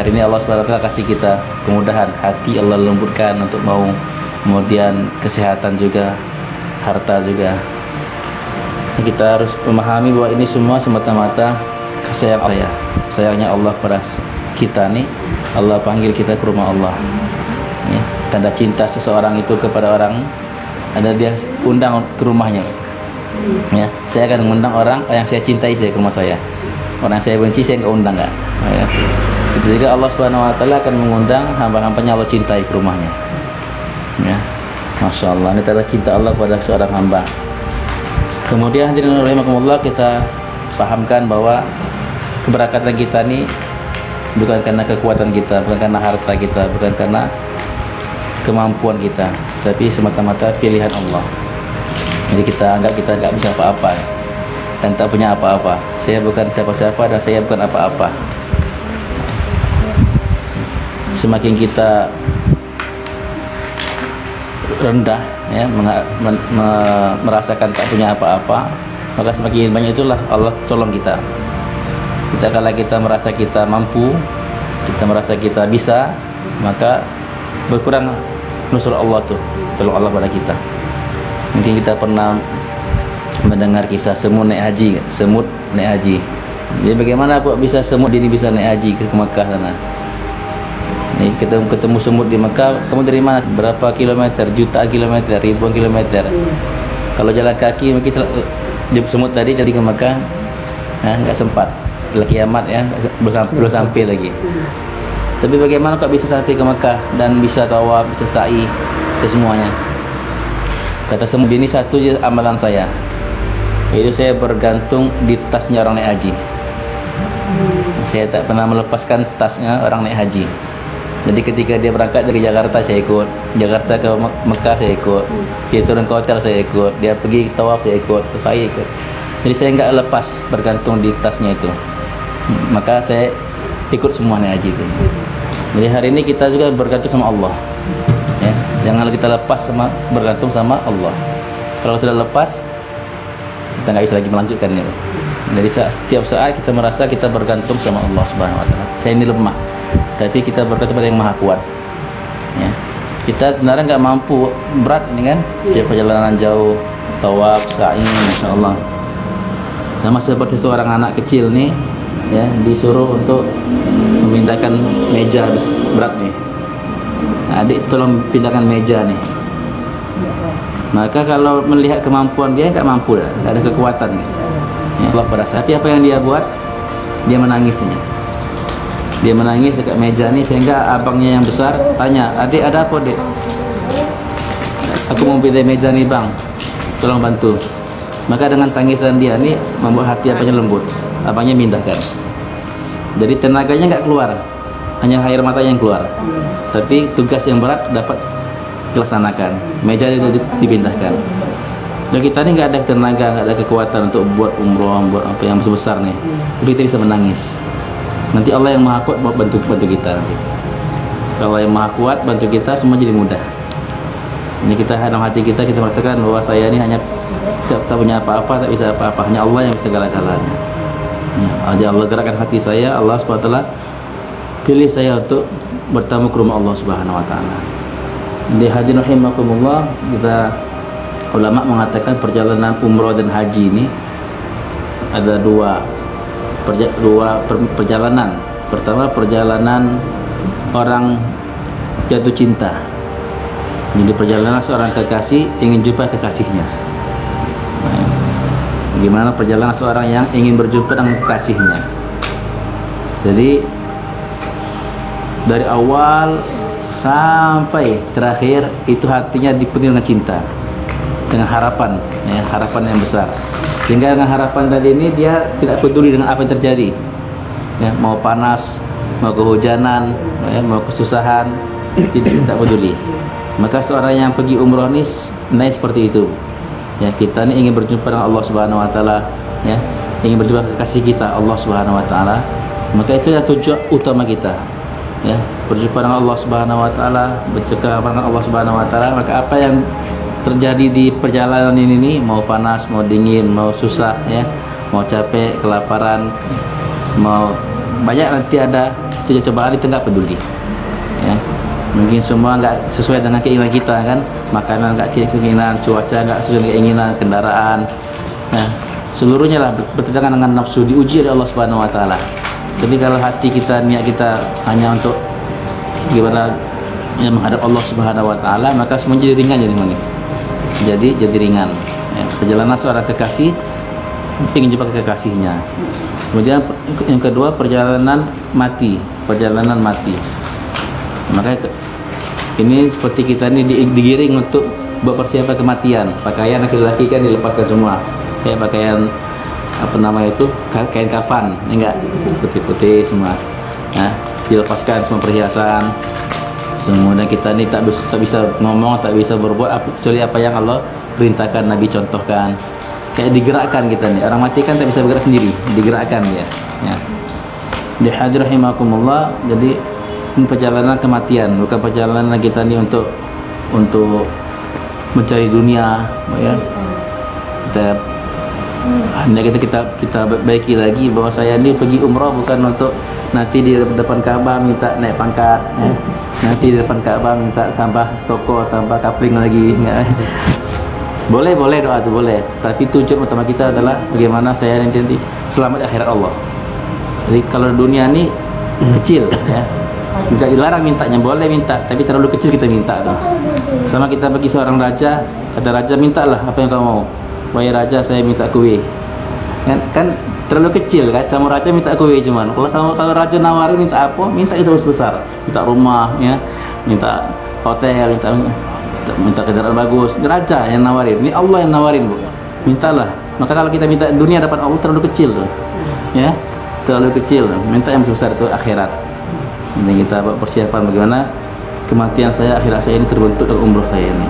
hari ini Allah SWT kasih kita kemudahan, hati Allah lembutkan untuk mau, kemudian kesehatan juga, harta juga. Kita harus memahami bahwa ini semua semata-mata kasih sayang Allah, sayangnya Allah pada kita nih. Allah panggil kita ke rumah Allah ya. Tanda cinta seseorang itu kepada orang ada dia undang ke rumahnya ya. Saya akan mengundang orang yang saya cintai saya ke rumah saya, orang yang saya benci saya nggak undang nggak ya. Itu juga Allah Subhanahu Wa Taala akan mengundang hamba-hambanya Allah cintai ke rumahnya ya. Masya Allah, ini tanda cinta Allah pada seorang hamba. Kemudian hadirin rahimakumullah, kita pahamkan bahwa keberkatan kita ini bukan karena kekuatan kita, bukan karena harta kita, bukan karena kemampuan kita, tapi semata-mata pilihan Allah. Jadi kita anggap kita nggak bisa apa-apa dan tak punya apa-apa. Saya bukan siapa-siapa dan saya bukan apa-apa. Semakin kita rendah ya, merasakan tak punya apa-apa, maka semakin banyak itulah Allah tolong kita. Kala kita merasa kita mampu, kita merasa kita bisa, maka berkurang nusur Allah tuh, tolong Allah pada kita. Mungkin kita pernah mendengar kisah semut naik haji, semut naik haji. Jadi bagaimana kok bisa semut ini bisa naik haji ke Mekah sana? Nih ketemu semut di Mekah, kamu dari mana? Berapa kilometer? Jutaan kilometer, ribuan kilometer. Kalau jalan kaki mungkin semut tadi dari ke Mekah, nggak sempat. Kiamat ya, belum sampai lagi. Tapi bagaimana kok bisa sampai ke Mekah dan bisa tawaf, bisa sa'i, semuanya? Kata semut ini, satu je amalan saya, yaitu saya bergantung di tasnya orang naik haji. Saya tak pernah melepaskan tasnya orang naik haji. Jadi ketika dia berangkat dari Jakarta saya ikut, Jakarta ke Mekah saya ikut, dia turun ke hotel saya ikut, dia pergi tawaf saya ikut, terus saya ikut. Jadi saya enggak lepas bergantung di tasnya itu. Maka saya ikut semua naik haji itu. Jadi hari ini kita juga bergantung sama Allah ya. Janganlah kita lepas sama bergantung sama Allah. Kalau tidak lepas, kita nggak bisa lagi melanjutkan itu. Jadi setiap saat kita merasa kita bergantung sama Allah Subhanahu Wa Taala. Saya ini lemah, tapi kita bergantung pada yang Maha Kuat ya. Kita sebenarnya nggak mampu, berat ini kan, perjalanan jauh, tawaf, sa'i, Masya Allah. Sama seperti seorang anak kecil nih ya, disuruh untuk memindahkan meja berat nih. Adik tolong pindahkan meja nih. Maka kalau melihat kemampuan dia nggak mampu, nggak ada kekuatan ya. Allah pada saat, tapi apa yang dia buat? Dia menangisnya. Dia menangis dekat meja nih, sehingga abangnya yang besar tanya, adik ada apa dek? Aku mau pindah meja nih bang, tolong bantu. Maka dengan tangisan dia nih membuat hati abangnya lembut, abangnya mindahkan. Jadi tenaganya nggak keluar, hanya air mata yang keluar, tapi tugas yang berat dapat dilaksanakan, meja itu dipindahkan. Dan kita ini nggak ada tenaga, nggak ada kekuatan untuk buat umroh, buat apa yang besar nih, tapi kita bisa menangis. Nanti Allah yang Maha Kuat bantu kita. Kalau Allah yang Maha Kuat bantu kita, semua jadi mudah. Ini kita dalam hati kita merasakan bahwa saya ini hanya tak punya apa-apa, tak bisa apa-apa, hanya Allah yang bisa segala-galanya. Ya, Allah gerakkan hati saya, Allah SWT pilih saya untuk bertamu ke rumah Allah Subhanahu Wa Taala. Di hadirin rahimakumullah, kita ulama mengatakan perjalanan umroh dan haji ini ada dua perjalanan. Pertama, perjalanan orang jatuh cinta. Jadi perjalanan seorang kekasih ingin jumpa kekasihnya. Bagaimana perjalanan seorang yang ingin berjumpa dengan kekasihnya. Jadi dari awal sampai terakhir itu hatinya dipenuhi dengan cinta, dengan harapan ya, harapan yang besar. Sehingga dengan harapan tadi ini dia tidak peduli dengan apa yang terjadi ya, mau panas, mau kehujanan ya, mau kesusahan, tidak peduli. Maka seorang yang pergi umroh ini naik seperti itu ya. Kita ini ingin berjumpa dengan Allah Subhanahu Wa Taala ya, ingin berjumpa kekasih kita Allah Subhanahu Wa Taala. Maka itu yang tujuan utama kita ya, berjumpa dengan Allah Subhanahu Wa Taala, bercakap dengan Allah Subhanahu Wa Taala. Maka apa yang terjadi di perjalanan ini, mau panas, mau dingin, mau susah ya, mau capek, kelaparan, mau banyak nanti ada cobaan itu nggak peduli, ya. Mungkin semua nggak sesuai dengan keinginan kita kan, makanan nggak keinginan, cuaca nggak sesuai dengan keinginan, kendaraan, nah seluruhnya lah bertentangan dengan nafsu, diuji oleh Allah Subhanahu Wa Taala. Jadi kalau hati kita, niat kita hanya untuk gimana yang menghadap Allah Subhanahu Wa Taala, maka semua jadi ringan, jadi ringan. Ya, perjalanan seorang kekasih ingin jumpa kekasihnya. Kemudian yang kedua, perjalanan mati. Maka ini seperti kita ini digiring untuk berpersiapan kematian. Pakaian laki-laki kan dilepaskan semua, kayak pakaian apa nama itu, kain kafan, enggak, putih-putih semua. Nah, dilepaskan semua perhiasan. Kemudian kita ini tak bisa ngomong, tak bisa berbuat kecuali apa yang Allah perintahkan, Nabi contohkan. Kayak digerakkan kita nih. Orang mati kan tak bisa bergerak sendiri, digerakkan dia. Ya. Di hadir rahimakumullah. Jadi ini perjalanan kematian, bukan perjalanan kita nih untuk mencari dunia, ya. Kita baiki lagi bahwa saya ini pergi umrah bukan untuk nanti di depan Ka'bah minta naik pangkat, ya. Nanti di depan Ka'bah minta tambah toko, tambah kapling lagi, ya. Boleh doa itu boleh, tapi tujuan utama kita adalah bagaimana saya nanti selamat di akhirat Allah. Jadi kalau dunia ini kecil, ya, tidak dilarang mintanya, boleh minta, tapi terlalu kecil kita minta tuh. Sama kita bagi seorang raja, kata raja, mintalah apa yang kau mau. Wahai raja, saya minta kue. Kan terlalu kecil kan, sama raja minta kue cuman. Kalau raja nawarin minta apa? Minta itu besar, minta rumah, ya, minta hotel, minta kendaraan bagus. Raja yang nawarin, ini Allah yang nawarin, Bu. Mintalah. Maka kalau kita minta dunia dapat Allah, terlalu kecil tuh, ya, terlalu kecil. Minta yang besar itu akhirat. Ini kita persiapan bagaimana kematian saya, akhirat saya ini terbentuk dalam umroh saya ini.